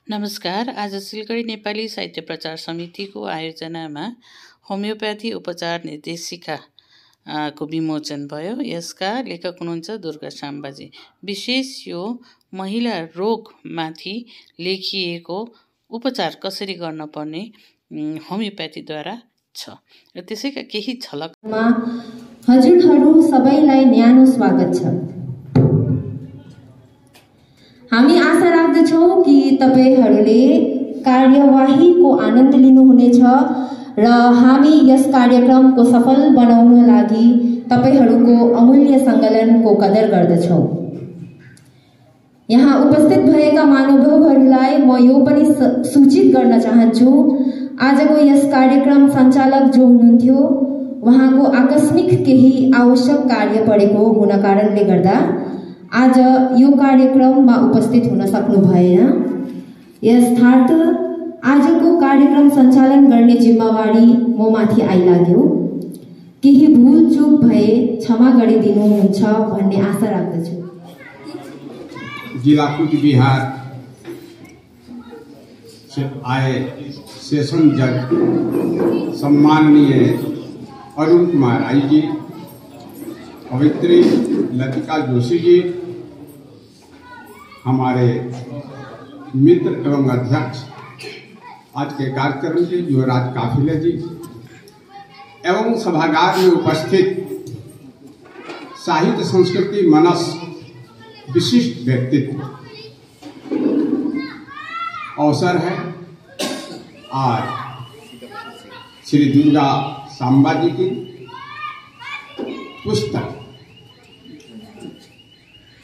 नमस्कार। आज सिलगढी नेपाली साहित्य प्रचार समितिको आयोजनामा होमियोप्याथी उपचार निर्देशिका को विमोचन भयो। यसका लेखक हुनुहुन्छ दुर्गा साम्बाजी। विशेष यो महिला रोगमाथि लेखिएको उपचार कसरी गर्न पर्ने होमियोप्याथीद्वारा छ र त्यसैका केही झलकमा हजुरहरू सबैलाई न्यानो स्वागत छ। हामी आशा राख्दछौँ कि तपाईहरूले कार्यवाहीको आनन्द लिनुहुनेछ र हामी यस कार्यक्रमको सफल बनाउन लागि तपाईहरूको अमूल्य सङ्कलनको कदर गर्दछौँ। यहाँ उपस्थित भएका महानुभावहरूलाई म यो पनि सूचित गर्न चाहन्छु, आजको यस कार्यक्रम सञ्चालक जो हुनुहुन्थ्यो उहाँको आकस्मिक केही आवश्यक कार्य परेको हुन कारणले गर्दा आज यो कार्यक्रममा उपस्थित हुन सक्नु भएन। यसर्थ आजको कार्यक्रम सञ्चालन गर्ने जिम्मेवारी म माथि आइलाग्यो। केही भुलचुक भए क्षमा गरिदिनुहुन्छ भन्ने आशा राख्दछु। जिला कुचबिहार से आए सेशन जज सम्माननीय अरुण कुमार आई जी, अभित्री लतिका जोशी जी, हमारे मित्र एवं अध्यक्ष आज के कार्यक्रम के युवराज काफिले जी एवं सभागार में उपस्थित साहित्य संस्कृति मनस विशिष्ट व्यक्तित्व, अवसर है आज श्री दुर्गा सांबा जी की पुस्तक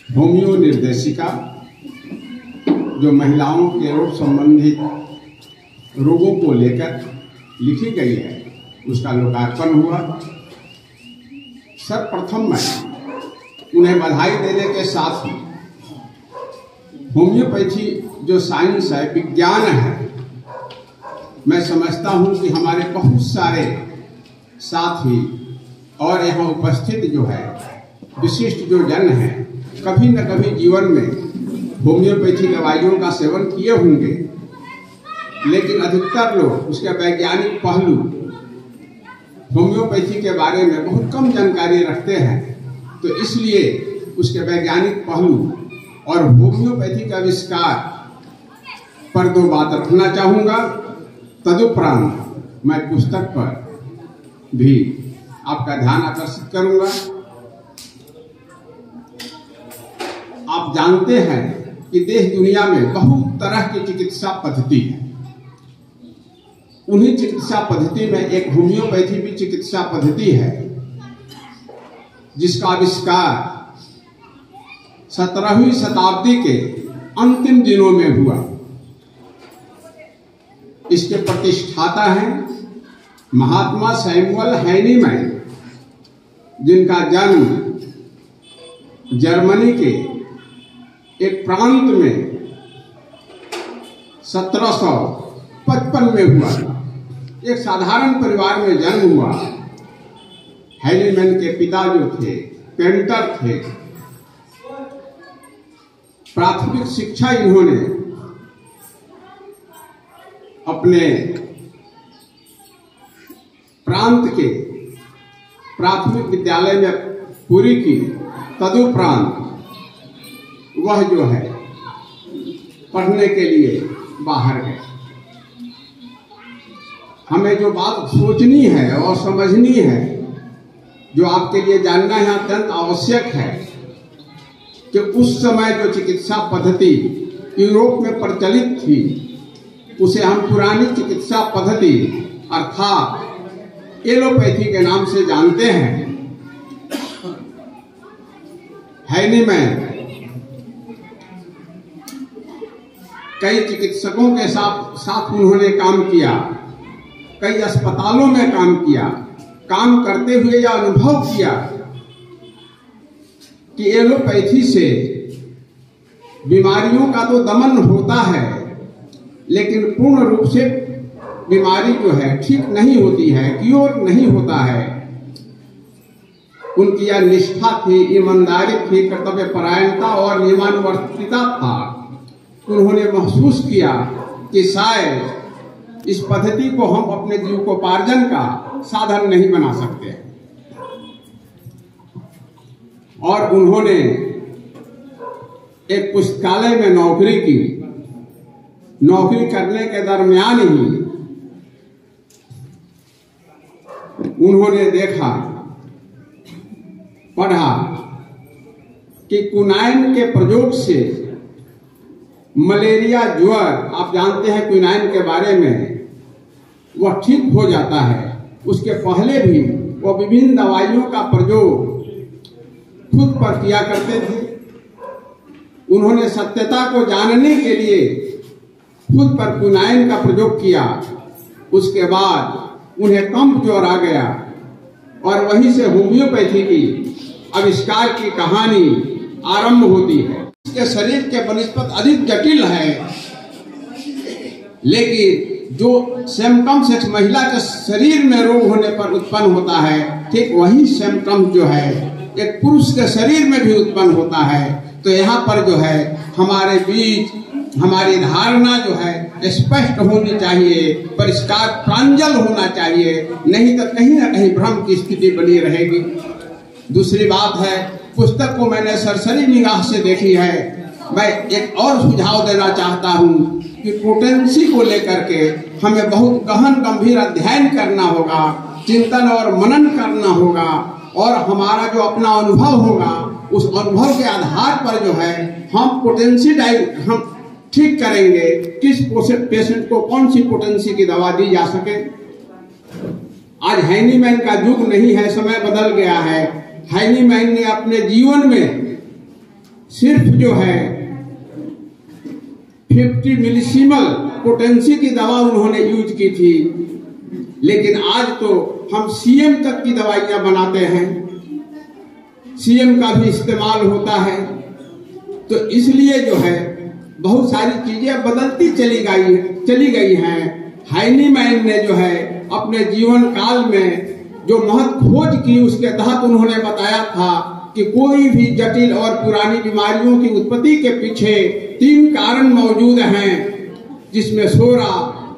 होमियो निर्देशिका जो महिलाओं के रोग संबंधित रोगों को लेकर लिखी गई है, उसका लोकार्पण हुआ। सर्वप्रथम मैं उन्हें बधाई देने के साथ ही होम्योपैथी जो साइंस है, विज्ञान है, मैं समझता हूं कि हमारे बहुत सारे साथी और यहाँ उपस्थित जो है विशिष्ट जो जन है कभी न कभी जीवन में होम्योपैथी दवाइयों का सेवन किए होंगे, लेकिन अधिकतर लोग उसके वैज्ञानिक पहलू होम्योपैथी के बारे में बहुत कम जानकारी रखते हैं। तो इसलिए उसके वैज्ञानिक पहलू और होम्योपैथी का आविष्कार पर दो बात रखना चाहूँगा। तदुपरांत मैं पुस्तक पर भी आपका ध्यान आकर्षित करूँगा। आप जानते हैं कि देश दुनिया में बहुत तरह की चिकित्सा पद्धति है। उन्हीं चिकित्सा पद्धति में एक होम्योपैथी भी चिकित्सा पद्धति है, जिसका आविष्कार 17वीं शताब्दी के अंतिम दिनों में हुआ। इसके प्रतिष्ठाता हैं महात्मा सैमुअल हैनीमैन, जिनका जन्म जर्मनी के एक प्रांत में 1755 में हुआ। एक साधारण परिवार में जन्म हुआ। हैनीमैन के पिता जो थे पेंटर थे। प्राथमिक शिक्षा इन्होंने अपने प्रांत के प्राथमिक विद्यालय में पूरी की। तदुपरांत वह जो है पढ़ने के लिए बाहर गए। हमें जो बात सोचनी है और समझनी है, जो आपके लिए जानना है अत्यंत आवश्यक है, कि उस समय जो चिकित्सा पद्धति यूरोप में प्रचलित थी, उसे हम पुरानी चिकित्सा पद्धति अर्थात एलोपैथी के नाम से जानते हैं। हैनीमैन कई चिकित्सकों के साथ उन्होंने काम किया, कई अस्पतालों में काम किया। काम करते हुए यह अनुभव किया कि एलोपैथी से बीमारियों का तो दमन होता है, लेकिन पूर्ण रूप से बीमारी जो है ठीक नहीं होती है, क्योर नहीं होता है। उनकी यह निष्ठा थी, ईमानदारी थी, कर्तव्य परायणता और नियमानुवर्तिता था उन्होंने महसूस किया कि शायद इस पद्धति को हम अपने जीविकोपार्जन का साधन नहीं बना सकते, और उन्होंने एक पुस्तकालय में नौकरी की। नौकरी करने के दरमियान ही उन्होंने देखा, पढ़ा कि क्विनाइन के प्रयोग से मलेरिया ज्वर, आप जानते हैं क्विनाइन के बारे में, वह ठीक हो जाता है। उसके पहले भी वह विभिन्न दवाइयों का प्रयोग खुद पर किया करते थे। उन्होंने सत्यता को जानने के लिए खुद पर क्विनाइन का प्रयोग किया। उसके बाद उन्हें कम ज्वर आ गया और वहीं से होम्योपैथी की आविष्कार की कहानी आरंभ होती है। इसके शरीर के बनस्पत अधिक जटिल है, लेकिन जो सिम्टम्स एक महिला के शरीर में रोग होने पर उत्पन्न होता है, ठीक वही सिम्टम्स जो है एक पुरुष के शरीर में भी उत्पन्न होता है। तो यहाँ पर जो है हमारे बीच हमारी धारणा जो है स्पष्ट होनी चाहिए, परिष्कार प्रांजल होना चाहिए, नहीं तो कहीं ना कहीं भ्रम की स्थिति बनी रहेगी। दूसरी बात है, पुस्तक को मैंने सरसरी निगाह से देखी है। मैं एक और सुझाव देना चाहता हूँ कि पोटेंसी को लेकर के हमें बहुत गहन गंभीर अध्ययन करना होगा, चिंतन और मनन करना होगा, और हमारा जो अपना अनुभव होगा उस अनुभव के आधार पर जो है हम पोटेंसी हम ठीक करेंगे, किस पेशेंट को कौन सी पोटेंसी की दवा दी जा सके। आज हैनीमैन का युग नहीं है, समय बदल गया है। हैनीमैन ने अपने जीवन में सिर्फ जो है 50 मिलीसीमल पोटेंसी की दवा उन्होंने यूज की थी, लेकिन आज तो हम सीएम तक की दवाइयां बनाते हैं, सीएम का भी इस्तेमाल होता है। तो इसलिए जो है बहुत सारी चीजें बदलती चली गई हैं। हैनीमैन ने जो है अपने जीवन काल में जो महत खोज की, उसके तहत उन्होंने बताया था कि कोई भी जटिल और पुरानी बीमारियों की उत्पत्ति के पीछे 3 कारण मौजूद हैं, जिसमें सोरा,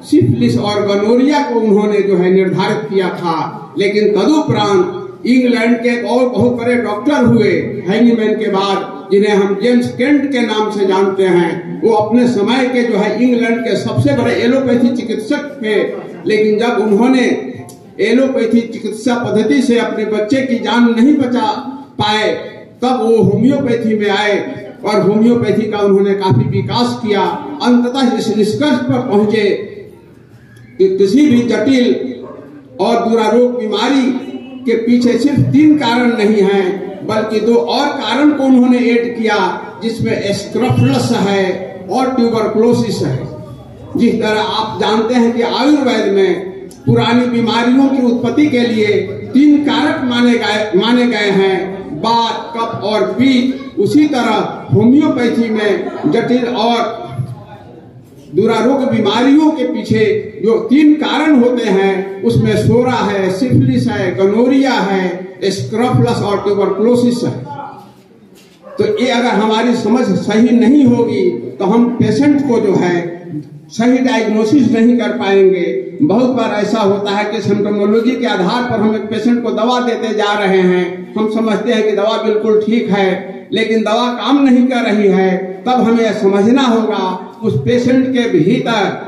सिफिलिस और गनोरिया को उन्होंने जो है निर्धारित किया था। लेकिन तदुपरांत इंग्लैंड के एक और बहुत बड़े डॉक्टर हुए हैनीमैन के बाद, जिन्हें हम जेम्स केंट के नाम से जानते हैं। वो अपने समय के जो है इंग्लैंड के सबसे बड़े एलोपैथी चिकित्सक थे, लेकिन जब उन्होंने एलोपैथी चिकित्सा पद्धति से अपने बच्चे की जान नहीं बचा पाए, तब वो होम्योपैथी में आए और होम्योपैथी का उन्होंने काफी विकास किया। अंततः इस निष्कर्ष पर पहुंचे कि किसी भी जटिल और दुरारोग बीमारी के पीछे सिर्फ 3 कारण नहीं हैं, बल्कि 2 और कारण को उन्होंने ऐड किया, जिसमें स्क्रफलस है और ट्यूबरकुलोसिस है। जिस तरह आप जानते हैं कि आयुर्वेद में पुरानी बीमारियों की उत्पत्ति के लिए 3 कारक माने गए हैं, वात, कफ और पित्त। उसी तरह होम्योपैथी में जटिल और दुरारोग बीमारियों के पीछे जो 3 कारण होते हैं, उसमें सोरा है, सिफिलिस है, गनोरिया है, स्क्रफलस और ट्यूबरकुलोसिस है। तो ये अगर हमारी समझ सही नहीं होगी तो हम पेशेंट को जो है सही डायग्नोसिस नहीं कर पाएंगे। बहुत बार ऐसा होता है कि सिम्टोमोलॉजी के आधार पर हम एक पेशेंट को दवा देते जा रहे हैं, हम समझते हैं कि दवा बिल्कुल ठीक है, लेकिन दवा काम नहीं कर रही है। तब हमें यह समझना होगा उस पेशेंट के भीतर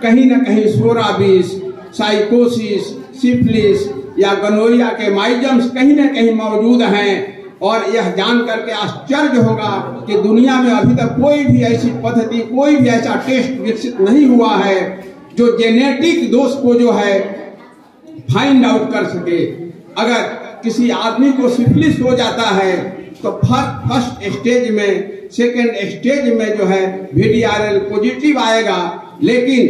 कहीं न कहीं सोराबिस, साइकोसिस, सिफिलिस या गनोरिया के माइजम्स कहीं न कहीं मौजूद हैं। और यह जान करके आश्चर्य होगा कि दुनिया में अभी तक कोई भी ऐसी पद्धति, कोई भी ऐसा टेस्ट विकसित नहीं हुआ है जो जेनेटिक दोष को जो है फाइंड आउट कर सके। अगर किसी आदमी को सिफिलिस हो जाता है तो फर्स्ट स्टेज में, सेकेंड स्टेज में जो है VDRL पॉजिटिव आएगा, लेकिन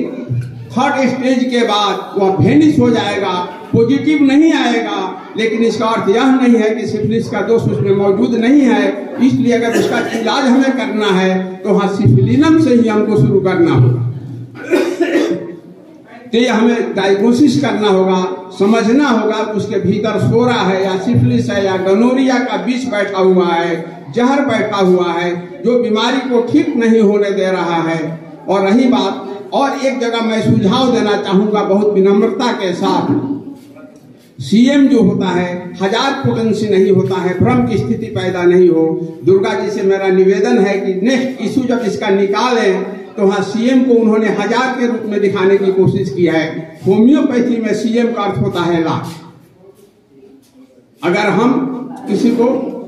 3rd स्टेज के बाद वह वेनिश हो जाएगा, पॉजिटिव नहीं आएगा। लेकिन इसका अर्थ यह नहीं है कि सिफिलिस का दोष उसमें मौजूद नहीं है। इसलिए अगर उसका इलाज हमें करना है तो हाँ, सिफिलिनम से ही हमको शुरू करना होगा। तो ये हमें डायग्नोसिस करना होगा, समझना होगा उसके भीतर सोरा है या सिफिलिस है या गनोरिया का विष बैठा हुआ है, जहर बैठा हुआ है जो बीमारी को ठीक नहीं होने दे रहा है। और रही बात, और एक जगह मैं सुझाव देना चाहूंगा बहुत विनम्रता के साथ, सीएम जो होता है 1000 पोटेंसी नहीं होता है, भ्रम की स्थिति पैदा नहीं हो। दुर्गा जी से मेरा निवेदन है कि नेक्स्ट इशू जब इसका निकालें तो वहाँ सीएम को उन्होंने 1000 के रूप में दिखाने की कोशिश की है। होम्योपैथी में सीएम का अर्थ होता है लाख। अगर हम किसी को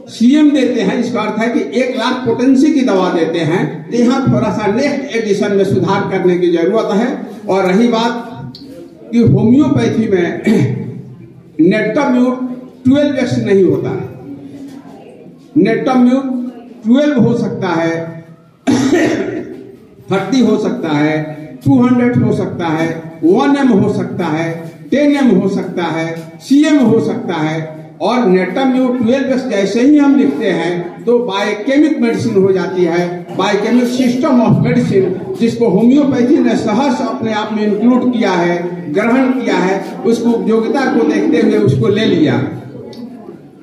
सीएम देते हैं, इसका अर्थ है कि 1 लाख पोटेंसी की दवा देते हैं, तो यहाँ थोड़ा सा नेक्स्ट एडिशन में सुधार करने की जरूरत है। और रही बात कि होम्योपैथी में नेटम्यूट 12x नहीं होता है, नेटम्यूट 12 हो सकता है, 30 हो सकता है, 200 हो सकता है, 1M हो सकता है, 10M हो सकता है, CM हो सकता है। और नेटम्यूट 12x जैसे ही हम लिखते हैं तो बायोकेमिक मेडिसिन हो जाती है, बायोकेमिक सिस्टम ऑफ मेडिसिन, जिसको होम्योपैथी ने सहर्ष अपने आप में इंक्लूड किया है, ग्रहण किया है, उसको उपयोगिता को देखते हुए उसको ले लिया।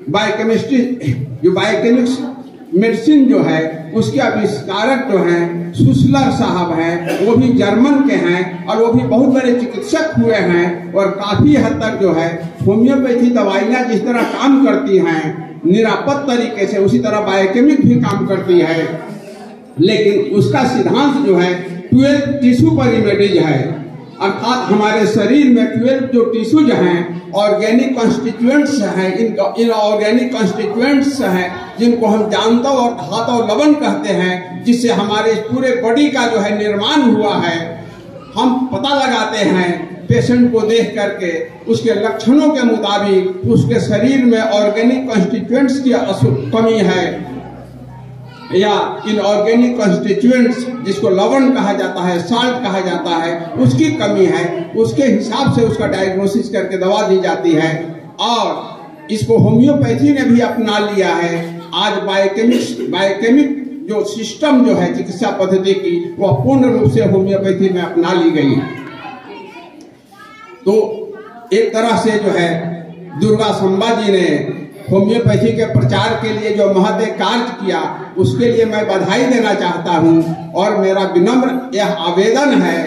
बायोकेमिस्ट्री जो बायोकेमिक्स मेडिसिन जो है उसके आविष्कारक जो हैं सुसलर साहब हैं, वो भी जर्मन के हैं और वो भी बहुत बड़े चिकित्सक हुए हैं। और काफी हद तक जो है होम्योपैथी दवाइयाँ जिस तरह काम करती हैं निरापद तरीके से, उसी तरह बायोकेमिक भी काम करती है। लेकिन उसका सिद्धांत जो है 12 टिश्यू पर इमेजेज है, अर्थात हमारे शरीर में 12 जो टिश्यूज हैं ऑर्गेनिक कॉन्स्टिट्यूएंट्स हैं, इन ऑर्गेनिक कॉन्स्टिट्यूएंट्स हैं जिनको हम जानता और धातु लवण कहते हैं, जिससे हमारे पूरे बॉडी का जो है निर्माण हुआ है। हम पता लगाते हैं पेशेंट को देख करके उसके लक्षणों के मुताबिक उसके शरीर में ऑर्गेनिक कॉन्स्टिट्यूएंट्स की कमी है या इनऑर्गेनिक कॉन्स्टिट्यूएंट्स जिसको लवण कहा जाता है, साल्ट कहा जाता है, उसकी कमी है। उसके हिसाब से उसका डायग्नोसिस करके दवा दी जाती है। और इसको होम्योपैथी ने भी अपना लिया है। आज बायोकेमिक जो सिस्टम जो है चिकित्सा पद्धति की, वह पूर्ण रूप से होम्योपैथी में अपना ली गई है। तो एक तरह से जो है दुर्गा संबा जी ने होम्योपैथी के प्रचार के लिए जो महत्व कार्य किया, उसके लिए मैं बधाई देना चाहता हूं। और मेरा विनम्र यह आवेदन है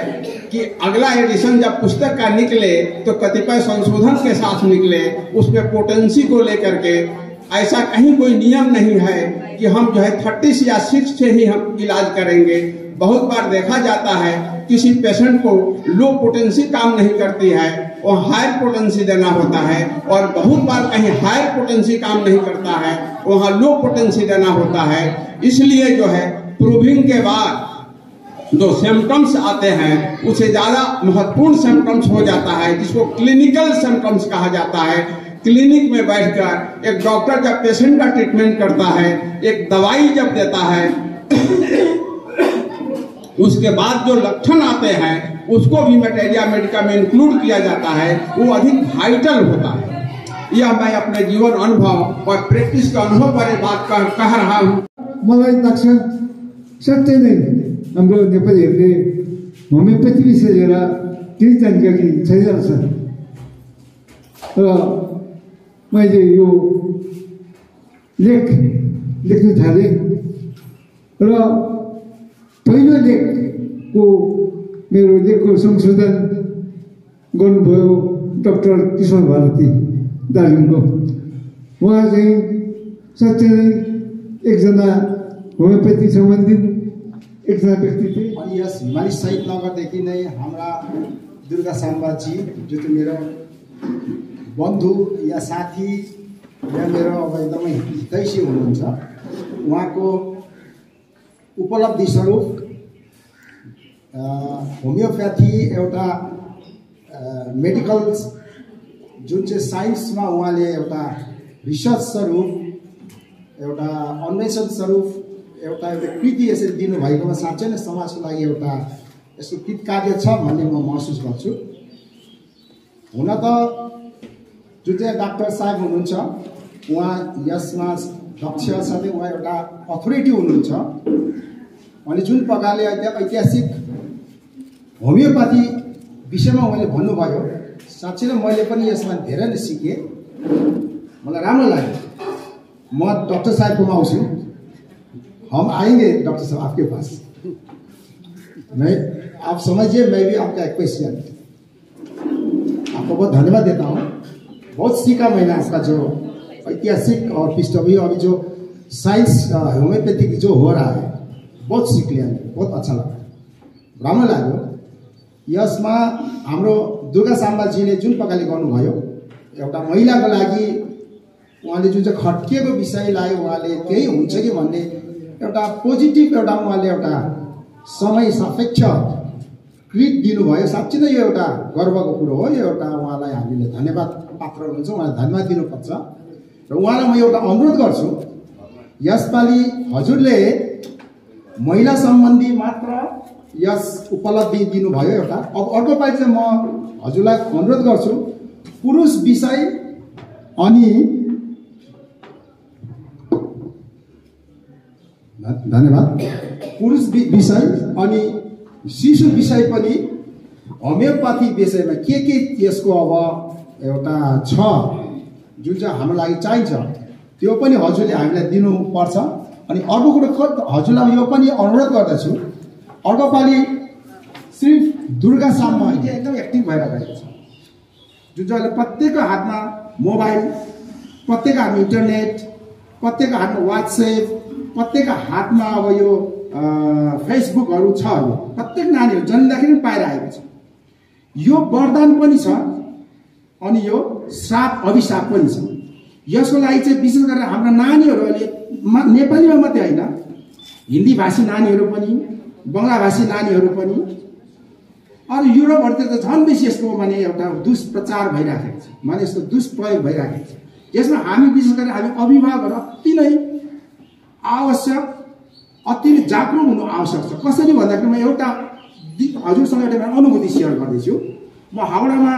कि अगला एडिशन जब पुस्तक का निकले तो कतिपय संशोधन के साथ निकले, उसमें पोटेंसी को लेकर के। ऐसा कहीं कोई नियम नहीं है कि हम जो है 30 या 6 से ही हम इलाज करेंगे। बहुत बार देखा जाता है किसी पेशेंट को लो पोटेंसी काम नहीं करती है, वो हायर पोटेंसी देना होता है। और बहुत बार कहीं हायर पोटेंसी काम नहीं करता है, वहाँ लो पोटेंसी देना होता है। इसलिए जो है प्रूविंग के बाद जो सिम्टम्स आते हैं उससे ज्यादा महत्वपूर्ण सिम्टम्स हो जाता है, जिसको क्लिनिकल सिम्टम्स कहा जाता है। क्लिनिक में बैठकर एक डॉक्टर जब पेशेंट का ट्रीटमेंट करता है, एक दवाई जब देता है, उसके बाद जो लक्षण आते हैं उसको भी मटेरिया मेडिका में इंक्लूड किया जाता है, वो अधिक वाइटल होता है। यह मैं अपने जीवन अनुभव और प्रैक्टिस के अनुभव पर बात कह रहा हूँ। मलाई लाग्छ सत्य नै हाम्रो नेपालीहरूले होमियोपैथी विषय लिएर केही जानकारी छैन छ। र मैले यो लेख लेख्न थालेँ र पहिलो लेखको मेरो लेखको संशोधन गर्नुभयो डाक्टर किशोर भारती दार्जिलिङको। उहाँ चाहिँ साँच्चै नै एकजना होमियोपैथी सम्बन्धित एकजना व्यक्ति थिए। अनि यस हिमाली शहीद नगरदेखि नै हाम्रा दुर्गा साम्बाजी जो चाहिँ मेरो बन्धु या साथी या मेरो अब एकदमै हितैषी हुनुहुन्छ, उहाँको उपलब्धि स्वरूप होमियोप्याथी एउटा मेडिकल जुन चाहिँ साइन्समा उहाँले एउटा रिसर्च स्वरूप, एउटा अन्वेषण स्वरूप एउटा कृति यसरी दिनुभएकोमा साँच्चै नै समाजको लागि एउटा यसको कृतकार्य छ भन्ने म महसुस गर्छु। हुन त जुन चाहिँ डाक्टर साहब हुनुहुन्छ उहाँ यसमा दक्ष साथै उहाँ एउटा अथोरिटी हुनुहुन्छ। अनि जुन प्रकारले ऐतिहासिक होमियोपैथी विषयमा उहाँले भन्नुभयो साँच्चै नै मैले पनि यसमा धेरै नै सिकेँ मलाई राम्रो लाग्यो म डॉक्टर साहब को आउँछु हम आएंगे डॉक्टर साहब आपके पास मैं आप समझिए मैं भी आपका एक पेशेंट आपको बहुत धन्यवाद देता हूँ बहुत सीखा मैंने आपका जो ऐतिहासिक और पृष्ठभूमि अभी जो साइंस होम्योपैथिक जो हो रहा है बहुत सीख लिया बहुत अच्छा लगा राम्रो लाग्यो यसमा हाम्रो दुर्गा साम्बाजीले जुन प्रकारले गर्नुभयो एउटा महिलाको लागि उहाँले जुन चाहिँ खट्किएको विषयलाई उहाँले केही हुन्छ कि भन्ने एउटा पोजिटिभ एउटा उहाँले एउटा समय सापेक्ष कृत दिनुभयो साँच्चै नै यो एउटा गर्वको कुरो हो यो एउटा उहाँलाई हामीले धन्यवाद पात्र हुनुहुन्छ उहाँलाई धन्यवाद दिनुपर्छ र उहाँलाई म एउटा अनुरोध गर्छु यसपालि हजुरले महिला सम्बन्धी मात्र यस उपलब्धि दिनुभयो एउटा अब अर्को पालि चाहिँ म हजुरलाई अनुरोध गर्छु पुरुष विषय अनि धन्यवाद पुरुष विषय अनि शिशु विषय पनि होमियोपैथी विषयमा के यसको अब एउटा छ जुन चाहिँ हाम्रो लागि चाहिन्छ त्यो पनि हजुरले हामीलाई दिनुपर्छ अनि अर्को कुरो हजुरलाई यो पनि अनुरोध गर्दछु अर्को पालि सिर्फ दुर्गा साम्बा एकदम एक्टिभ भएर गएको छ जुन चाहिँ अहिले प्रत्येकको हातमा मोबाइल प्रत्येकको हातमा इन्टरनेट प्रत्येकको हातमा वाट्सएप प्रत्येकको हातमा अब यो फेसबुकहरू छ अहिले प्रत्येक नानीहरू जन्मदाखेरि पनि पाइरहेको छ यो वरदान पनि छ अनि यो श्राप अभिशाप पनि छ यसको लागि चाहिँ विशेष गरेर हाम्रा नानीहरू अहिले नेपालीमा मात्रै होइन हिन्दी भाषी नानीहरू पनि बङ्गला भाषी नानीहरू पनि अरू युरोपहरूतिर त झन् बेसी यसको माने एउटा दुष्प्रचार भइराखेको छ माने यस्तो दुष्प्रयोग भइराखेको छ यसमा हामी विशेष गरेर हामी अभिभावकहरू अति नै आवश्यक अति नै जागरुक हुनु आवश्यक छ कसरी भन्दाखेरि म एउटा हजुरसँग एउटा अनुभूति सेयर गर्दैछु म हावडामा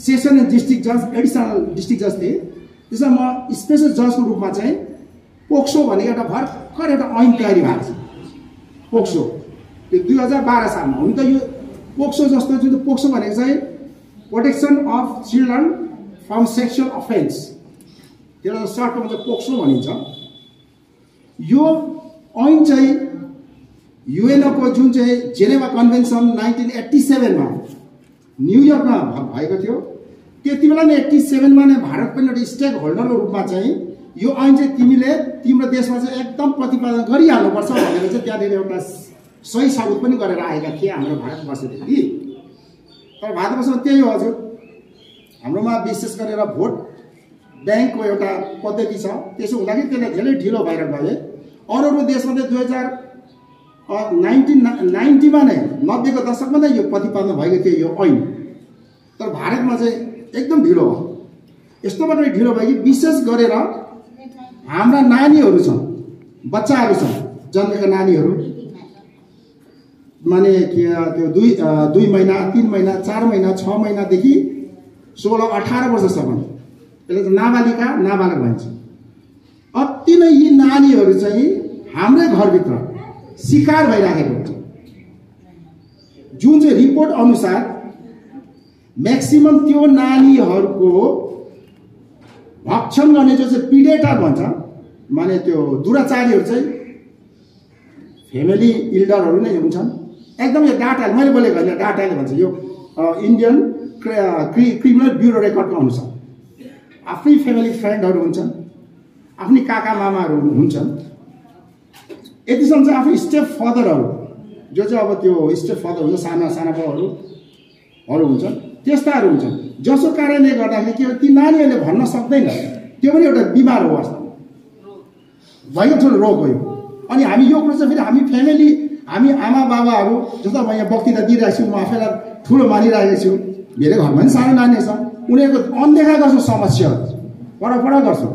सेसन डिस्ट्रिक्ट जज एडिसनल डिस्ट्रिक्ट जज थिएँ त्यसमा म स्पेसल जजको रूपमा चाहिँ पोक्सो भनेको एउटा भर्खर एउटा ऐन तयारी भएको छ पोक्सो त्यो 2012 सालमा हुन त यो पोक्सो जस्तो जुन पोक्सो भनेको चाहिँ protection of children from sexual offence त्यसलाई सर्टमा चाहिँ पोक्सो भनिन्छ यो ऐन चाहिँ युएनको जुन चाहिँ जेनेभा कन्भेन्सन 1987 मा न्युयोर्कमा भएको थियो त्यति बेला नै 87 मा नै भारत पनि एउटा स्टेक होल्डरको रूपमा चाहिँ यो ऐन चाहिँ तिमीले तिम्रो देशमा चाहिँ एकदम प्रतिपादन गरिहाल्नुपर्छ भनेर चाहिँ त्यहाँनिर एउटा सही साबित पनि गरेर आएका थिए हाम्रो भारतवर्षदेखि तर भारतवर्षमा त्यही हो हजुर हाम्रोमा विशेष गरेर भोट ब्याङ्कको एउटा पद्धति छ त्यसो हुँदाखेरि त्यसलाई धेरै ढिलो भएर गए अरू देशमा चाहिँ 1990 मा नै 90 को दशकमा नै यो प्रतिपादन भएको थियो यो ऐन तर भारतमा चाहिँ एकदम ढिलो भयो यस्तो मात्रै ढिलो भयो कि विशेष गरेर हाम्रा नानीहरू छन् बच्चाहरू छन् जन्मेका नानीहरू माने त्यो 2 महिना 3 महिना 4 महिना 6 महिनादेखि 16-18 वर्षसम्म त्यसले नाबालिका नाबालक भन्छ अति नै यी नानीहरू चाहिँ हाम्रै घरभित्र शिकार भइराखेको हुन्छ जुन चाहिँ रिपोर्ट अनुसार म्याक्सिमम त्यो नानीहरूको भक्षण गर्ने जो चाहिँ प्रिडेटर भन्छ माने त्यो दुराचारीहरू चाहिँ फेमिली इल्डरहरू नै हुन्छन् एकदम यो डाटाले मैले बोलेको होइन डाटाले भन्छ यो इन्डियन क्रिमिनल ब्युरो रेकर्डको अनुसार आफ्नै फेमिली फ्रेन्डहरू हुन्छन् आफ्नै काका मामाहरू हुन्छन् यतिसम्म चाहिँ आफू स्टेप फादरहरू जो चाहिँ अब त्यो स्टेप फादर हुन्छ साना साना बाउहरू हुन्छन् त्यस्ताहरू हुन्छन् जसको कारणले गर्दाखेरि के ती नानीहरूले भन्न सक्दैन त्यो पनि एउटा बिमार हो वास्तवमा भएको ठुलो रोग हो यो अनि हामी यो कुरो चाहिँ फेरि हामी फेमिली हामी आमा बाबाहरू जस्तो म यहाँ वक्तृता दिइरहेको छु म आफैलाई ठुलो मानिरहेको छु मेरो घरमा पनि सानो नानी छ उनीहरूको अनदेखा गर्छु समस्याहरू पर गर्छु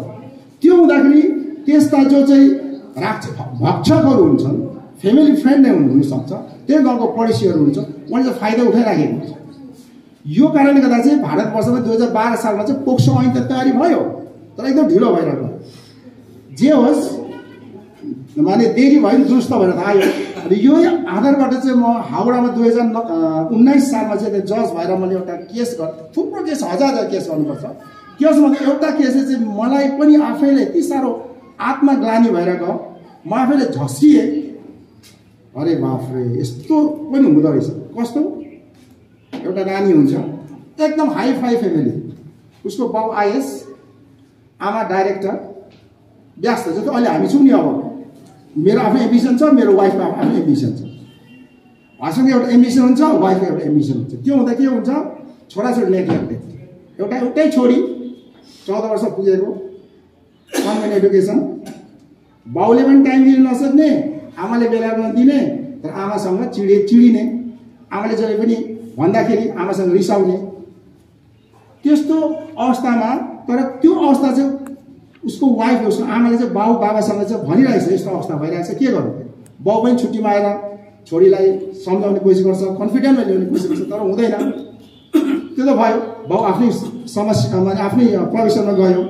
त्यो हुँदाखेरि त्यस्ता जो चाहिँ भक्षकहरू हुन्छन् फेमिली फ्रेन्ड नै हुनसक्छ त्यही गाउँको पडोसीहरू हुन्छ उहाँले चाहिँ फाइदा उठाइराखेको हुन्छ यो कारणले गर्दा चाहिँ भारतवर्षमा 2012 सालमा चाहिँ पोक्सो ऐन त तयारी भयो तर एकदम ढिलो भइरहेको जे होस् माने देरी भयो नि दुरुस्त भएर त आयो अनि यो आधारबाट चाहिँ म हाउडामा 2019 सालमा चाहिँ जज भएर मैले एउटा केस गरेँ। थुप्रो केस, हजार केस गर्नुपर्छ। के होस् भने एउटा केसले चाहिँ मलाई पनि आफैले यति साह्रो आत्मग्लानी भएर गयो, म आफैले झस्किएँ। अरे बाफरे, यस्तो पनि हुँदो रहेछ। कस्तो? एउटा नानी हुन्छ, एकदम हाई फाई फ्यामिली, उसको बाउ आइएस, आमा डाइरेक्टर, व्यस्त छ। त अहिले हामी छौँ नि, अब मेरो आफ्नो एम्बिसन छ, मेरो वाइफको आफ्नो एम्बिसन छ। हस्बेन्डको एउटा एम्बिसन हुन्छ, वाइफको एउटा एम्बिसन हुन्छ। त्यो हुँदा के हुन्छ, छोराछोरी नेग्लेक्टेड। एउटै छोरी 14 वर्ष पुगेको, कन्भेन्ट एडुकेसन, बाउले पनि टाइम दिन नसक्ने, आमाले बेला नदिने, तर आमासँग चिडिने, आमाले जहिले पनि भन्दाखेरि आमासँग रिसाउने, त्यस्तो अवस्थामा। तर त्यो अवस्था चाहिँ उसको वाइफ, उसको आमाले चाहिँ बाउ बाबासँग चाहिँ भनिरहेछ यस्तो अवस्था भइरहेछ, के गर्नु? बाउ पनि छुट्टीमा आएर छोरीलाई सम्झाउने कोसिस गर्छ, कन्फिडेन्टमा ल्याउने कोसिस गर्छ, तर हुँदैन। त्यो त भयो, बाउ आफ्नै समस्या माने आफ्नै प्रोफेसनमा गयो।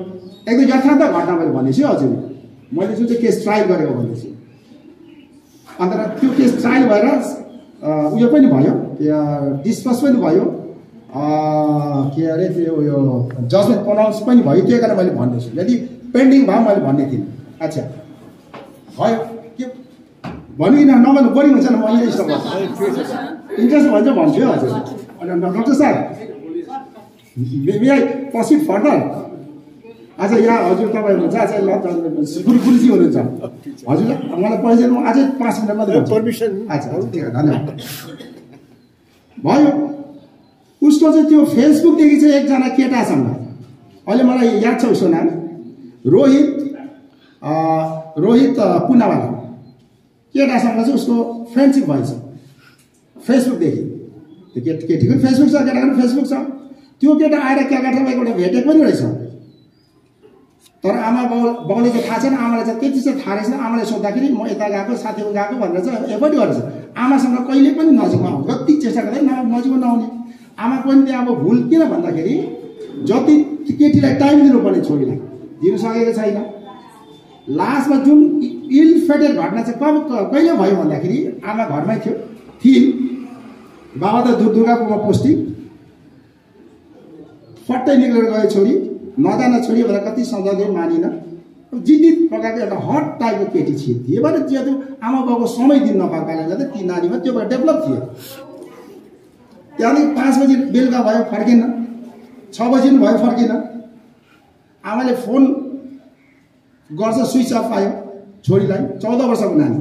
एकदम यथार्थ घटना मैले भन्दैछु हजुर, मैले जुन चाहिँ केस ट्रायल गरेको भन्दैछु। अन्त त्यो केस ट्रायल भएर उयो पनि भयो, डिस्कस पनि भयो, के अरे त्यो उयो जजमेन्ट प्रोनाउन्स पनि भयो। त्यो कारण मैले भन्दैछु, यदि पेन्डिङ भयो मैले भन्ने थिइनँ। अच्छा भयो, के भनिकन नभन्नु बोरिङ हुन्छ न, म यहीँ स्टप गर्छु। इन्ट्रेस्ट भन्छ भन्छु है हजुर। अनि डक्टर साहब, मे आई प्रोसिड फर्दर? आज यहाँ हजुर तपाईँ जहाँ चाहिँ गुरुजी हुनुहुन्छ, हजुर मलाई पैसा म अझै 5 मिनट मात्रै पर्मिसन। अच्छा ठिक छ, धन्यवाद। भयो, उसको चाहिँ त्यो फेसबुकदेखि चाहिँ एकजना केटासँग, अहिले मलाई याद छ उसको नाम रोहित पुनावाला, केटासँग चाहिँ उसको फ्रेन्डसिप भएछ फेसबुकदेखि। त्यो केटीको फेसबुक छ, केटाको पनि फेसबुक छ। त्यो केटा आएर क्यालकाटामा एकपल्ट भेटेको पनि रहेछ, तर आमा बाउले चाहिँ थाहा छैन, आमाले चाहिँ त्यति चाहिँ थाहा रहेछ। आमाले सोद्धाखेरि म यता गएको, साथीको गएको भनेर चाहिँ एभोइड गरेछ। आमासँग कहिले पनि नजिकमा आउँछ, जति चेष्टा गर्दै नजिकमा नआउने। आमा पनि त्यहाँ अब भुल किन भन्दाखेरि जति केटीलाई टाइम दिनुपर्ने छोरीलाई दिनु सकेको छैन। लास्टमा जुन इल फेटेड घटना चाहिँ कहिले भयो भन्दाखेरि आमा घरमै थिइन्, बाबा त दुर्गापुरमा पोस्टिङ, फट्टै निक्लेर गयो छोरी। नजान छोरी भनेर कति सम्झाउँदै मानिन, जिद्दी प्रकारको एउटा हट टाइपको केटी थिए। त्यहीबाट जेहेतु आमा बाउको समय दिन नपाएकोले गर्दा ती नानीमा त्यो डेभलप थिए। त्यहाँदेखि 5 बजी बेलुका भयो, फर्किन, 6 बजी पनि भयो, फर्किन। आमाले फोन गर्छ, स्विच अफ आयो छोरीलाई, 14 वर्षको नानी,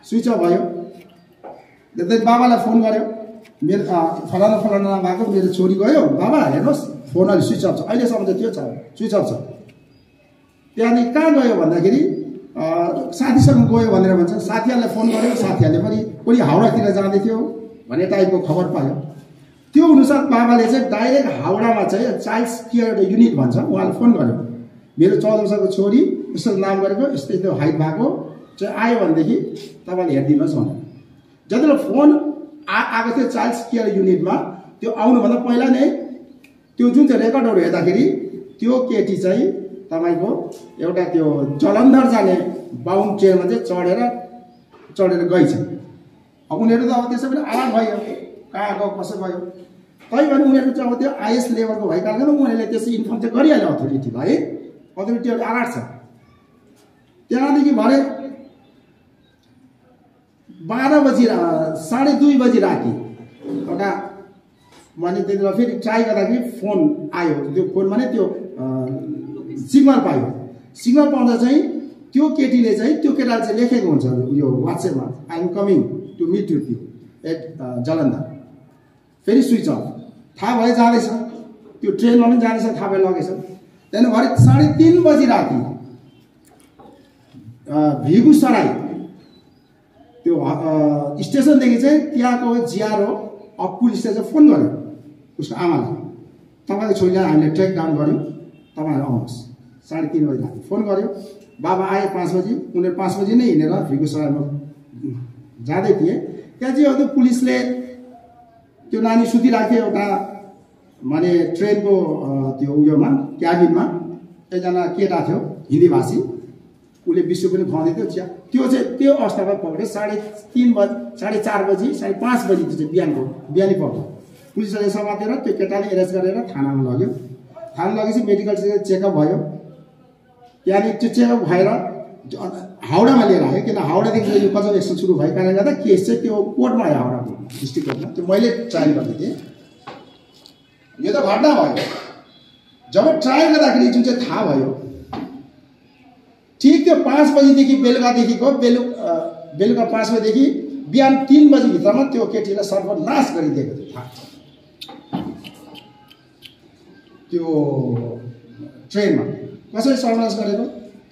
स्विच अफ भयो। त्यहाँदेखि बाबालाई फोन गर्यो, मेरो फलाना भएको मेरो छोरी गयो, बाबा हेर्नुहोस् फोन अहिले स्विच अफ छ, अहिलेसम्म चाहिँ त्यो छ, स्विच अफ छ। त्यहाँदेखि कहाँ गयो भन्दाखेरि साथीसँग गयो भनेर भन्छ। साथीहरूलाई फोन गर्यो, साथीहरूले पनि कोही हाउडातिर जाँदै थियो भन्ने टाइपको खबर पायो। त्यो अनुसार बाबाले चाहिँ डाइरेक्ट हाउडामा चाहिँ चाइल्ड केयर युनिट भन्छ, उहाँले फोन गर्यो, मेरो 14 वर्षको छोरी यस्तो नाम गरेको, यस्तो यस्तो हाइट भएको चाहिँ आयो भनेदेखि तपाईँले हेरिदिनुहोस् भनेर। जति बेला फोन आएको थियो चाइल्ड केयर युनिटमा, त्यो आउनुभन्दा पहिला नै त्यो जुन चाहिँ रेकर्डहरू हेर्दाखेरि त्यो केटी चाहिँ तपाईँको एउटा त्यो जलन्धर जाने बाउन्ड चेयरमा चाहिँ चढेर गइछ। अब उनीहरू त अब त्यसै पनि अलर्ट भयो, कहाँ गयो कसो गयो। तैपनि उनीहरू चाहिँ अब त्यो आइएस लेभलको भएकाले उनीहरूले त्यसै इन्फर्म चाहिँ गरिहाल्यो अथोरिटीलाई, अथोरिटीहरू अलर्ट छ। त्यहाँदेखि भरे 12 बजी 2:30 बजी राति एउटा मैले त्यति बेला फेरि ट्राई गर्दाखेरि फोन आयो। त्यो फोनमा नै त्यो सिग्नल पायो। सिग्नल पाउँदा चाहिँ त्यो केटीले चाहिँ त्यो केटाले चाहिँ लेखेको हुन्छ यो वाट्सएपमा, I am coming to meet with you at Jalandhar. फेरि स्विच अफ, थाहा भयो जाँदैछ, त्यो ट्रेनमा पनि जाँदैछ, थाहा भयो लगेछ। त्यहाँदेखि भरे 3:30 बजी राति भिगुसराई त्यो स्टेसनदेखि चाहिँ त्यहाँको जिआरओ अफ पुलिसले चाहिँ फोन गर्यो उसको आमालाई, तपाईँको छोरीलाई हामीले ट्रेक डाउन गऱ्यौँ, तपाईँहरू आउनुहोस्। 3:30 बजी राति फोन गर्यो। बाबा आए 5 बजी, उनीहरू 5 बजी नै हिँडेर भिगुसराईमा जाँदै थिए। त्यहाँ चाहिँ त्यो पुलिसले त्यो नानी सुतिराख्यो एउटा माने ट्रेनको त्यो उयोमा क्याबिनमा। एकजना केटा थियो हिन्दी भाषी, उसले बिस्कुट पनि खुवाउँदै थियो चिया। त्यो अवस्थामा पक्रेर 3:30 बजी 4:30 बजी 5:30 बजी चाहिँ बिहानी पक्रेर पुलिसले समातेर त्यो केटाले एरेस्ट गरेर थानामा लग्यो। थाना लगेपछि मेडिकल चेकअप भयो। त्यहाँदेखि त्यो चेकअप भएर हाउडामा लिएर आयो, किन हाउडादेखि यो कजल एक्सन सुरु भएको कारणले गर्दा केस चाहिँ त्यो कोर्टमा आयो, हाउडाको डिस्ट्रिक्ट कोर्टमा। त्यो मैले ट्रायल गर्दै थिएँ। यो त घटना भयो। जब ट्रायल गर्दाखेरि जुन चाहिँ थाहा भयो, ठिक त्यो 5 बजीदेखि बेलुकादेखिको बेलुका 5 बजीदेखि बिहान 3 बजीभित्रमा त्यो केटीलाई सर्वनाश गरिदिएको थियो थाहा। त्यो ट्रेनमा कसरी सर्वनाश गरेको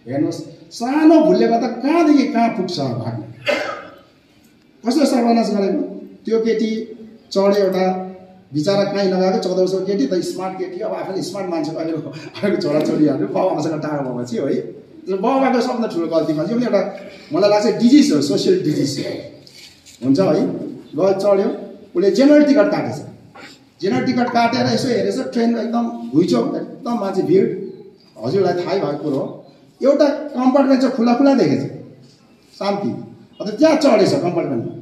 हेर्नुहोस्। सानो भुलले गर्दा कहाँदेखि कहाँ पुग्छ घटना। कसरी सर्वनाश गरेको, त्यो केटी चढे एउटा बिचरा कहीँ नगएको 14 वर्षको केटी, त स्मार्ट केटी। अब आफैले स्मार्ट मान्छेको अहिलेको छोराछोरीहरू बाबुआमासँग टाढो भएपछि है, बाबुआमाको सबभन्दा ठुलो गल्ती मान्छ। यो पनि एउटा मलाई लाग्छ डिजिज हो, सोसियल डिजिज हुन्छ है। गयो चढ्यो, उसले जेनरल टिकट काटेछ। जेनरल टिकट काटेर यसो हेरेछ, ट्रेन एकदम घुइँचो, एकदम मान्छे भिड। हजुरलाई थाहै भएको कुरो हो, एउटा कम्पार्टमेन्ट चाहिँ खुला देखेछ, शान्ति। अन्त त्यहाँ चढेछ कम्पार्टमेन्टमा,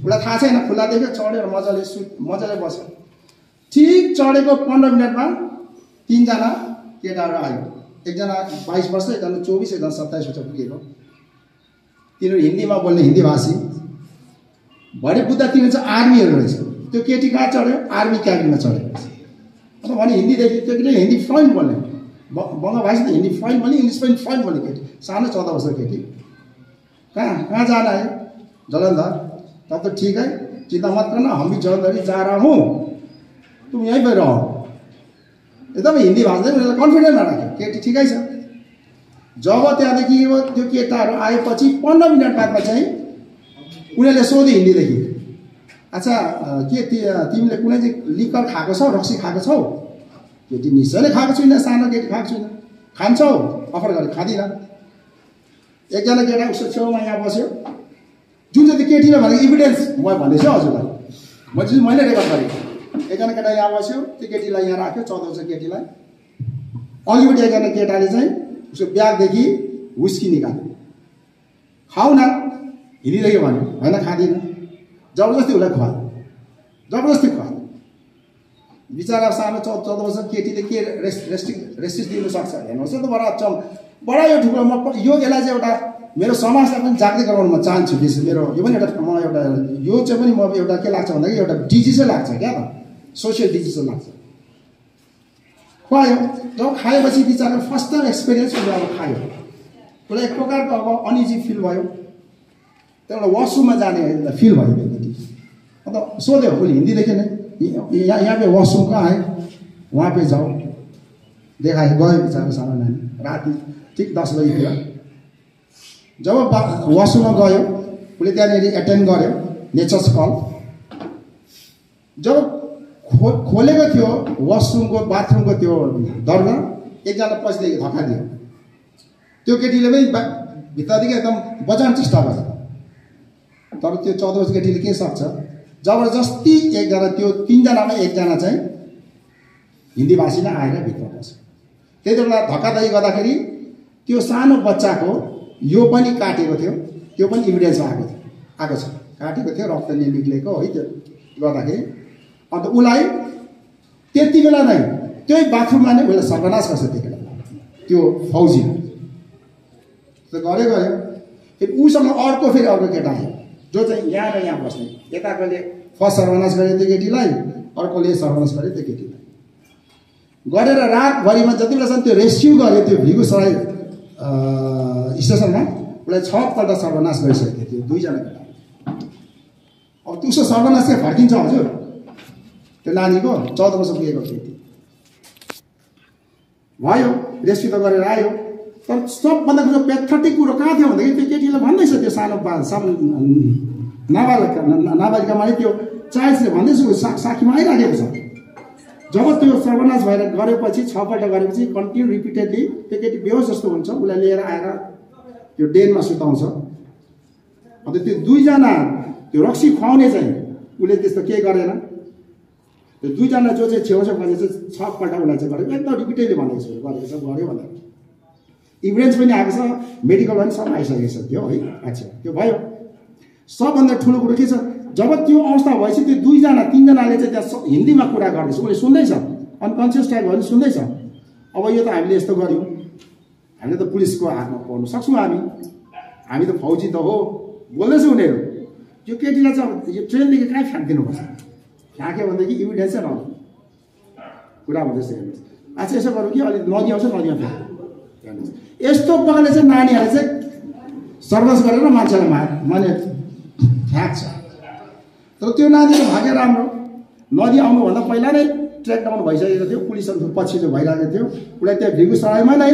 उसलाई थाहा छैन, खुला देख्यो, चढेर मजाले बस्यो। ठिक चढेको 15 मिनटमा 3 जना केटाहरू आयो। एकजना 22 वर्ष, एकजना 24, एकजना 27 वर्ष पुगेको। तिनीहरू हिन्दीमा बोल्ने हिन्दी भाषी। भरे बुद्ध तिनीहरू चाहिँ आर्मीहरू रहेछ। त्यो केटी कहाँ चढ्यो, आर्मी क्याबिनमा चढेको रहेछ। अन्त भने हिन्दीदेखि त्यो केटी हिन्दी फ्लुएन्ट बोल्ने, बङ्गलाभाषी त हिन्दी फ्लुएन्ट बोल्ने, इङ्ग्लिस पनि फ्लुएन्ट बोल्ने केटी, सानो 14 वर्षको केटी। कहाँ जाना है, जलंधर। तब तो ठीक है, चिंता मत करना, हम भी जलंधर ही जा रहा हूँ, तुम यहीं पर रहो। एकदम हिन्दी भाषा कन्फिडेन्ट नराख्यो केटी, ठिकै छ। जब त्यहाँदेखि त्यो केटाहरू आएपछि 15 मिनट बादमा चाहिँ उनीहरूले सोध्यो हिन्दीदेखि, अच्छा के तिमीले कुनै चाहिँ लिकर खाएको छौ, रक्सी खाएको छौ? केटी निश्चय नै खाएको छुइनँ, सानो केटी खाएको छुइनँ। खान्छौ? अफर गरे, खाँदिनँ। एकजना केटा उसको छेउमा यहाँ बस्यो, जुन चाहिँ केटीले भनेको इभिडेन्स म भन्दैछु हजुरलाई, मैले रेकर्ड गरेको। एकजना केटा यहाँ बस्यो, त्यो केटीलाई यहाँ राख्यो, 14 वर्षको केटीलाई। अघिपट्टि एकजना केटाले चाहिँ उसको ब्यागदेखि हुस्की निकाल्यो, खाऊ न हिँडिरहेको भन्यो, होइन खाँदिनँ। जबरजस्ती उसलाई खुवायो, जबरजस्ती खुवायो। बिचरा सानो 14 वर्षको केटीले के रेस्ट्रिक्ट दिनु सक्छ हेर्नुहोस् त। बडा यो ठुलो यो यसलाई चाहिँ एउटा मेरो समाजलाई पनि जागृत गराउन म चाहन्छु। मेरो यो पनि एउटा म एउटा यो चाहिँ पनि म एउटा के लाग्छ भन्दाखेरि एउटा डिजिजै लाग्छ क्या, त सोसियल डिजिजै लाग्छ। खुवायो, जब खाएपछि बिचरा फर्स्ट टाइम एक्सपिरियन्स उसले अब खायो, उसलाई एक प्रकारको अब अनइजी फिल भयो, त्यहाँबाट वासरुममा जाने फिल भयो त्यो केटी। अन्त सोध्यो उसले हिन्दीदेखि नै, यहाँ पे वाशरूम कहाँ है, वहाँ पे जाओ। देखाए, गयो बिचरा सानो नानी, राति ठिक 10 बजीतिर। जब वाशरूममा गयो, उसले त्यहाँनिर एटेन्ड गर्यो नेचर्स कल। जब खोलेको थियो वाशरूमको बाथरुमको त्यो दरवाजा, एकजना पछिदेखि धक्का दियो। त्यो केटीले पनि भित्रदेखि एकदम बजाउन चेष्टा गर्छ, तर त्यो 14 वर्षको केटीले के सक्छ, जबरजस्ती एकजना, त्यो 3 जनामा एकजना चाहिँ हिन्दी भाषी नै आएर भित्र बस्छ। त्यति बेला धक्काधक्की गर्दाखेरि त्यो सानो बच्चाको यो पनि काटेको थियो, त्यो पनि इभिडेन्समा आएको छ, काटेको थियो, रक्त निक्लेको है। त्यो गर्दाखेरि अन्त उसलाई त्यति बेला नै त्यही बाथरुममा नै उसले सर्वनाश गर्छ। त्यति बेला त्यो फौजी त्यो गऱ्यो। फेरि उसँग अर्को केटा आयो, जो चाहिँ यहाँ र यहाँ बस्ने। यताकोले फर्स्ट सर्वनाश गरे त्यो केटीलाई, अर्कोले सर्वनाश गरे त्यो केटीलाई। गरेर रातभरिमा जति बेलासम्म त्यो रेस्क्यु गऱ्यो त्यो भिगुसराई स्टेसनमा, उसलाई 6 पल्ट सर्वनाश गरिसकेको थियो 2 जना केटा। अब उसको सर्वनाश चाहिँ फर्किन्छ हजुर, त्यो नानीको 14 वर्ष पुगेको केटी भयो, रेस्क्यु त गरेर आयो। तर सबभन्दा ठुलो पेथेटिक कुरो कहाँ थियो भन्दाखेरि त्यो केटीले भन्दैछ, त्यो सानो नाबालिकामा त्यो चाइल्डले भन्दैछु साखीमा आइराखेको छ। जब त्यो सर्वनाश भएर गरेपछि 6 पल्ट गरेपछि कन्टिन्यू रिपिटेडली त्यो केटी बेहोस जस्तो हुन्छ, उसलाई लिएर आएर त्यो डेनमा सुताउँछ। अन्त त्यो 2 जना त्यो रक्सी खुवाउने चाहिँ उसले त्यस्तो केही गरेन। त्यो 2 जना जो चाहिँ छेउछेउ भने चाहिँ 6 पल्ट उसलाई चाहिँ गरेको, एकदम रिपिटेडली भनेको छ, गरेको छ, गऱ्यो भनेर। इभिडेन्स पनि आएको छ, मेडिकल पनि सब आइसकेको छ त्यो है। अच्छा त्यो भयो। सबभन्दा ठुलो कुरो के छ, जब त्यो अवस्था भएपछि त्यो 2जना 3जनाले चाहिँ त्यहाँ हिन्दीमा कुरा गर्दैछ, उसले सुन्दैछ, अनकन्सियस टाइप भयो सुन्दैछ। अब यो त हामीले यस्तो गऱ्यौँ, हामीले त पुलिसको हातमा पर्नु सक्छौँ, हामी त फौजी त हो, बोल्दैछ उनीहरू। यो केटीलाई चाहिँ यो ट्रेनदेखि कहीँ फ्याँकिदिनुपर्छ, फ्याँक्यो भनेदेखि इभिडेन्सै नहुनु कुरा हुँदैछ। हेर्नुहोस्, अच्छा यसो गरौँ कि अलिक नदी आउँछ, नदीमा फ्याँक्नु। हेर्नुहोस् यस्तो प्रकारले चाहिँ नानीहरूले चाहिँ सर्वस गरेर मान्छेलाई माने फ्याँक्छ। तर त्यो नानीले भाग्य राम्रो, नदी आउनुभन्दा पहिला नै ट्रेक डाउन भइसकेको थियो, पुलिसहरू पछिल्लो भइरहेको थियो, उसलाई त्यहाँ भिगुसरायमा नै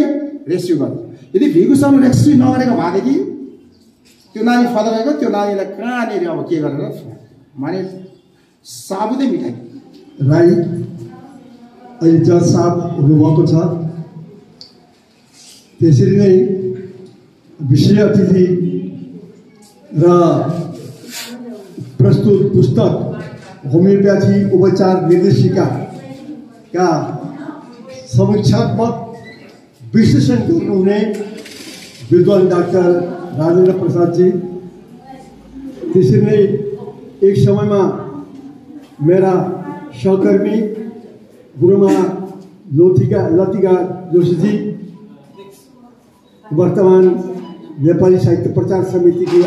रेस्क्यु गर्यो। यदि भिगुसरायमा रेस्क्यु नगरेको भएदेखि त्यो नानी फदरेको, त्यो नानीलाई कहाँनिर अब के गरेर माने साबुतै मिठाई राई अहिले जज साहब हुनुभएको छ। त्यसरी नै विषय अतिथि र प्रस्तुत पुस्तक होमियोप्याथी उपचार निर्देशिकाका समीक्षात्मक विश्लेषण गर्नुहुने विद्वान डाक्टर राजेन्द्र प्रसादजी, त्यसरी नै एक समयमा मेरा सहकर्मी गुरुमा लतिका जोशीजी, वर्तमान नेपाली साहित्य प्रचार समितिकी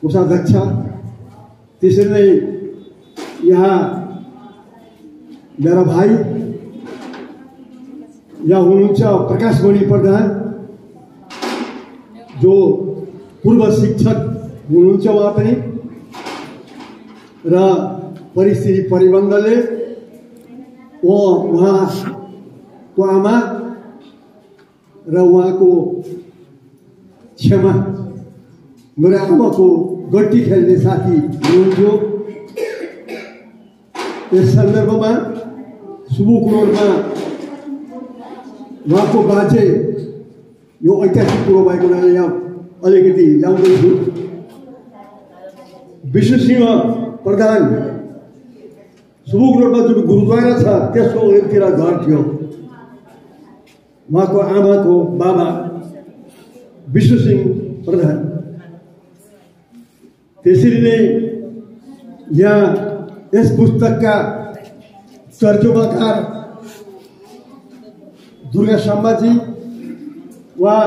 कोषाध्यक्ष, त्यसरी नै यहाँ मेरा भाइ यहाँ हुनुहुन्छ प्रकाश मणि प्रधान, जो पूर्व शिक्षक हुनुहुन्छ उहाँ पनि, र परिस्थिति परिबन्धले उहाँको आमा र उहाँको क्षमा मेरो आमाको गट्टी खेल्ने साथी हुनुहुन्थ्यो। यस सन्दर्भमा सुबुकरोडमा उहाँको बाजे, यो ऐतिहासिक कुरो भएको हुनाले यहाँ अलिकति ल्याउँदैछु। विश्वसिंह प्रधान सुबुकरोडमा जुन गुरुद्वारा छ त्यसको एकतिर घर थियो, उहाँको आमाको बाबा विश्वसिंह प्रधान। त्यसरी नै यहाँ यस पुस्तकका तर्जुमाकार दुर्गा शर्माजी, उहाँ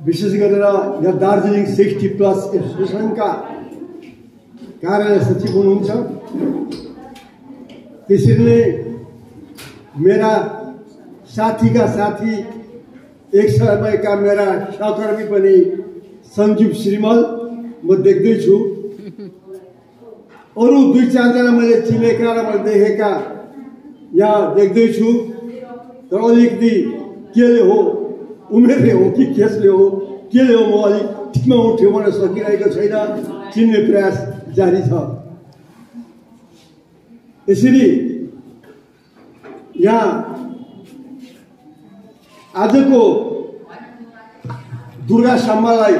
विशेष गरेर यहाँ दार्जिलिङ 60+ एसोसिएसनका कार्यालय सचिव हुनुहुन्छ। त्यसरी नै मेरा साथीका साथी, एक समयका मेरा सहकर्मी पनि सञ्जीव श्रीमल म देख्दैछु। अरू 2-4जना मैले चिनेका र मैले देखेका यहाँ देख्दैछु। तर अलिकति केले हो, उमेरले हो कि केसले हो, केले हो, म अलिक ठिकमा उठ्यो भन्न सकिरहेको छैन, चिन्ने प्रयास जारी छ। यसरी यहाँ आजको दुर्गा शर्मालाई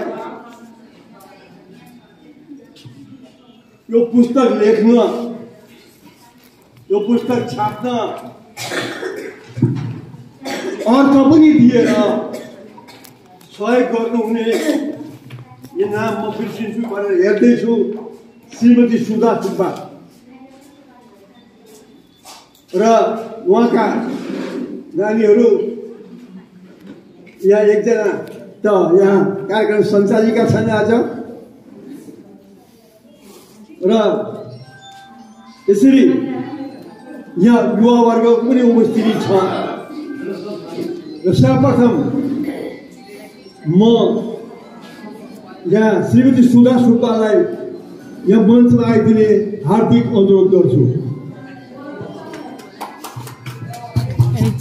यो पुस्तक लेख्न, यो पुस्तक छाप्न अर्थ पनि दिएर सहयोग गर्नुहुने, यो नाम म बिर्सिन्छु भनेर हेर्दैछु, श्रीमती सुधा सुब्बा र उहाँका नानीहरू। यहाँ एकजना त यहाँ कार्यक्रम सञ्चालिका छन् आज, र यसरी यहाँ युवावर्गको पनि उपस्थिति छ। र सर्वप्रथम म यहाँ श्रीमती सुधा सुब्बालाई यहाँ मञ्चमा आइदिने हार्दिक अनुरोध गर्छु।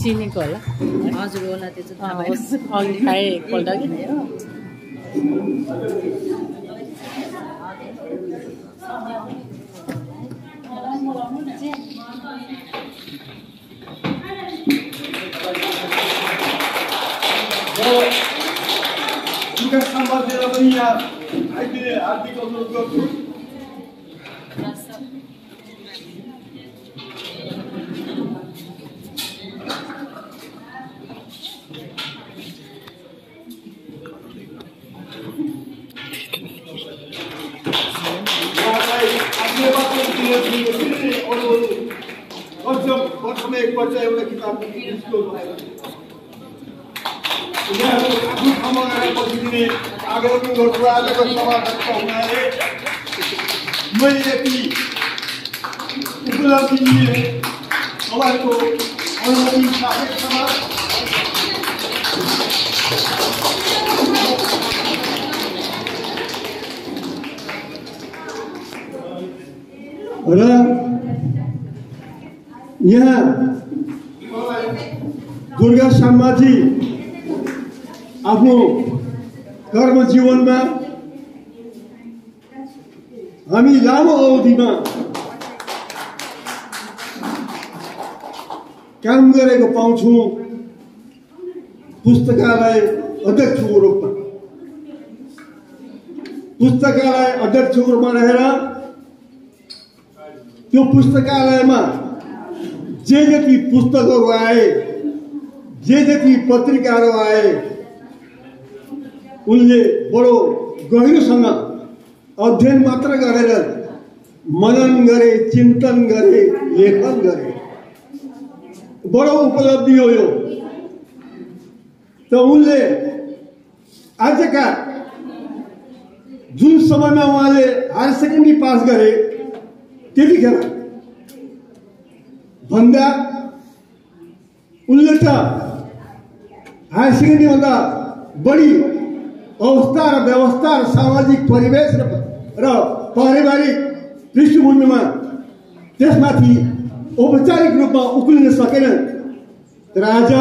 चिनेको होला, हजुर होला, त्यो चाहिँ थाहा भएन। अघि खाएँ एकपल्ट कि। समाजले पनि यहाँ आइदिने हार्दिक अनुरोध गर्छु। सेवाको यसरी अरू वर्षमा एकपल्ट एउटा किताब डिस्क्लोज भएर उनीहरू आफ्नो ठाउँमा गएर बसिदिने आग्रह पनि गर्छु। आजको सभाध्यक्ष हुनाले मैले यति उपलब्धि लिए तपाईँको अनुमति साथैसँग र यहाँ दुर्गा शर्माजी आफ्नो कर्म जीवनमा हामी लामो अवधिमा काम गरेको पाउँछौँ। पुस्तकालय अध्यक्षको रूपमा पुस्तकालय अध्यक्षको रूपमा रहेर त्यो पुस्तकालयमा जे जति पुस्तकहरू आए, जे जति पत्रिकाहरू आए, उनले बडो गहिरोसँग अध्ययन मात्र गरेर मनन गरे, चिन्तन गरे, लेखन गरे। बडो उपलब्धि हो यो। त उनले आजका जुन समयमा उहाँले हायर सेकेन्डरी पास गरे त्यतिखेर भन्दा उनले त हायर सेकेन्डरी भन्दा बढी अवस्था र व्यवस्था र सामाजिक परिवेश र पारिवारिक पृष्ठभूमिमा त्यसमाथि औपचारिक रूपमा उक्लिन सकेनन्। तर आज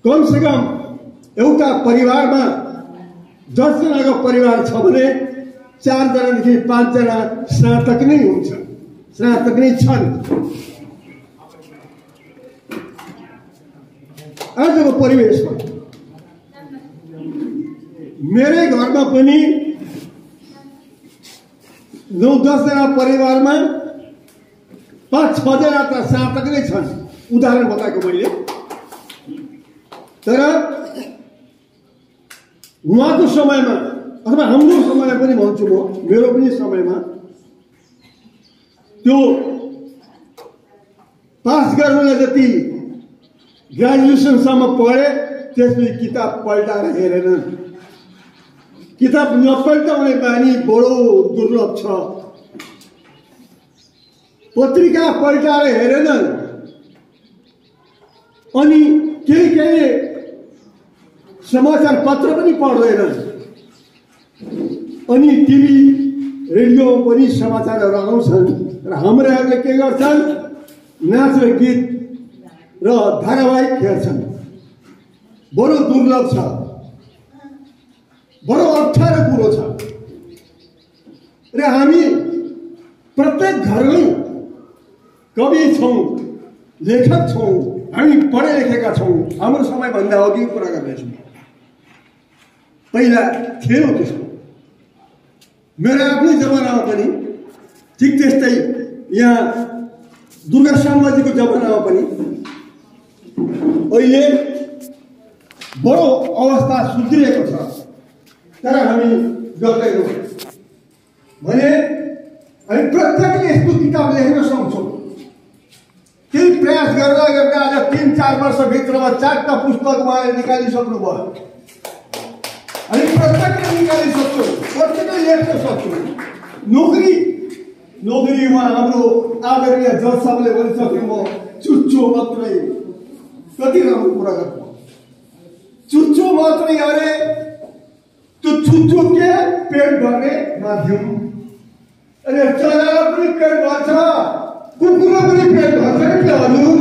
कमसेकम एउटा परिवारमा 10 जनाको परिवार छ भने 4 जनादेखि 5 जना स्नातक नै हुन्छ, स्नातक नै छन्। आजको परिवेशमा मेरै घरमा पनि 9-10 जना परिवारमा 5-6 जना त स्नातक नै छन्, उदाहरण बताएको मैले। तर उहाँको समयमा अथवा हाम्रो समयमा पनि भन्छु म, मेरो पनि समयमा त्यो पास गर्नलाई जति ग्रेजुएसनसम्म पढे त्यसले किताब पल्टाएर हेरेनन्। किताब नपल्टाउने बानी बडो दुर्लभ छ। पत्रिका पल्टाएर हेरेनन्। अनि केही समाचार पत्र पनि पढ्दैनन्। अनि टिभी रेडियो पनि समाचारहरू आउँछन् र हाम्राहरूले के गर्छन्, नाच र गीत र धारावाहिक हेर्छन्। बडो दुर्लभ छ, बडो अप्ठ्यारो कुरो छ। र हामी प्रत्येक घरमै कवि छौँ, लेखक छौँ, हामी पढे लेखेका छौँ। हाम्रो समयभन्दा अघि कुरा गर्दैछौँ, पहिला थियो त्यस्तो। मेरो आफ्नै जमानामा पनि ठिक त्यस्तै, यहाँ दुर्गा शर्माजीको जमानामा पनि अहिले बडो अवस्था सुध्रिएको छ। तर हामी गर्दैनौँ भने हामी प्रत्येकले यस्तो किताब लेख्न सक्छौँ। केही प्रयास गर्दा गर्दा आज 3-4 वर्षभित्रमा 4टा पुस्तक उहाँले निकालिसक्नु भयो। हामी प्रत्येकले निकालिसक्छौँ, प्रत्येकले लेख्न सक्छौँ। नोकरी उहाँ हाम्रो आदरणीय जज साहबले भनिसक्नुभयो, चुच्चो मात्रै। कति राम्रो कुरा गर्नु, चुच्चो मात्रै। अरे त्यो चुच्चो के पेट भर्ने माध्यम। अरे चरालाई पनि पेट भर्छ, कुकुरलाई पनि पेट भर्छ के हजुर?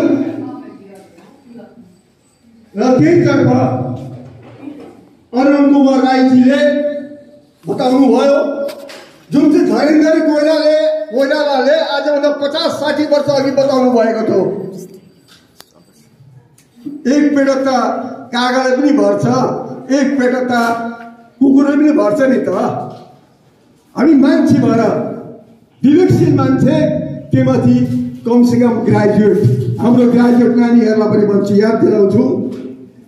र त्यहीतर्फ अरुण कुमार राईजीले बताउनु भयो, जुन चाहिँ धैर्यधर कोइरालाले आजभन्दा 50-60 वर्ष अघि बताउनु भएको थियो। एक पेट त कागले पनि भर्छ, एक पेट त कुकुरले पनि भर्छ नि त। हामी मान्छे भएर विवेकशील मान्छे, त्यहीमाथि कमसेकम ग्रेजुएट, हाम्रो ग्रेजुएट नानीहरूलाई पनि भन्छु, याद दिलाउँछु,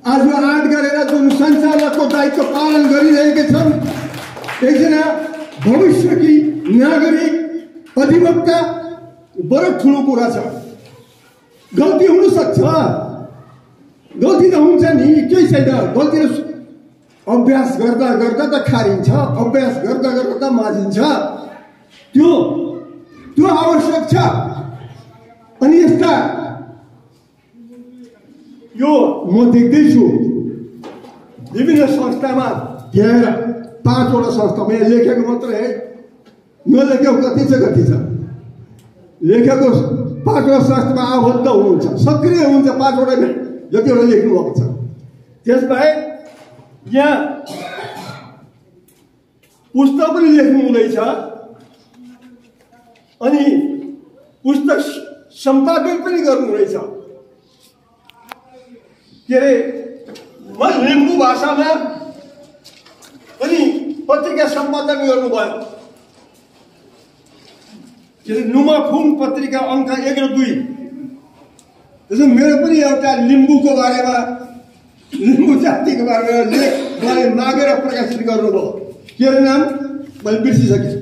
आज 8 गरेर जुन सञ्चालकको दायित्व पालन गरिरहेका छन्, एकजना भविष्यकी नागरिक अधिवक्ता बडो ठुलो कुरा छ। गल्ती हुन सक्छ, गल्ती नहुन्छ नि, केही छैन। गल्ती अभ्यास गर्दा गर्दा त खारिन्छ, अभ्यास गर्दा गर्दा त माझिन्छ। त्यो आवश्यक छ। अनि यस्ता यो म देख्दैछु विभिन्न संस्थामा हेर 5 वटा संस्थामा यहाँ लेखेको मात्र है, नलेखेको कति छ लेखेको 5 वटा संस्थामा आबद्ध हुनुहुन्छ, सक्रिय हुनुहुन्छ 5 वटा जतिवटा लेख्नु भएको छ। त्यसबाहेक यहाँ पुस्तक पनि लेख्नु हुँदैछ अनि पुस्तक सम्पादन पनि गर्नु हुँदैछ। के अरे लिम्बू भाषामा पनि पत्रिका सम्पादन गर्नुभयो। के अरे नुमाफुङ पत्रिका अङ्क 1 र 2। त्यसो मेरो पनि एउटा लिम्बूको बारेमा, लिम्बू जातिको बारेमा लेख उहाँले मागेर प्रकाशित गर्नुभयो। के अरे नाम मैले बिर्सिसकेँ।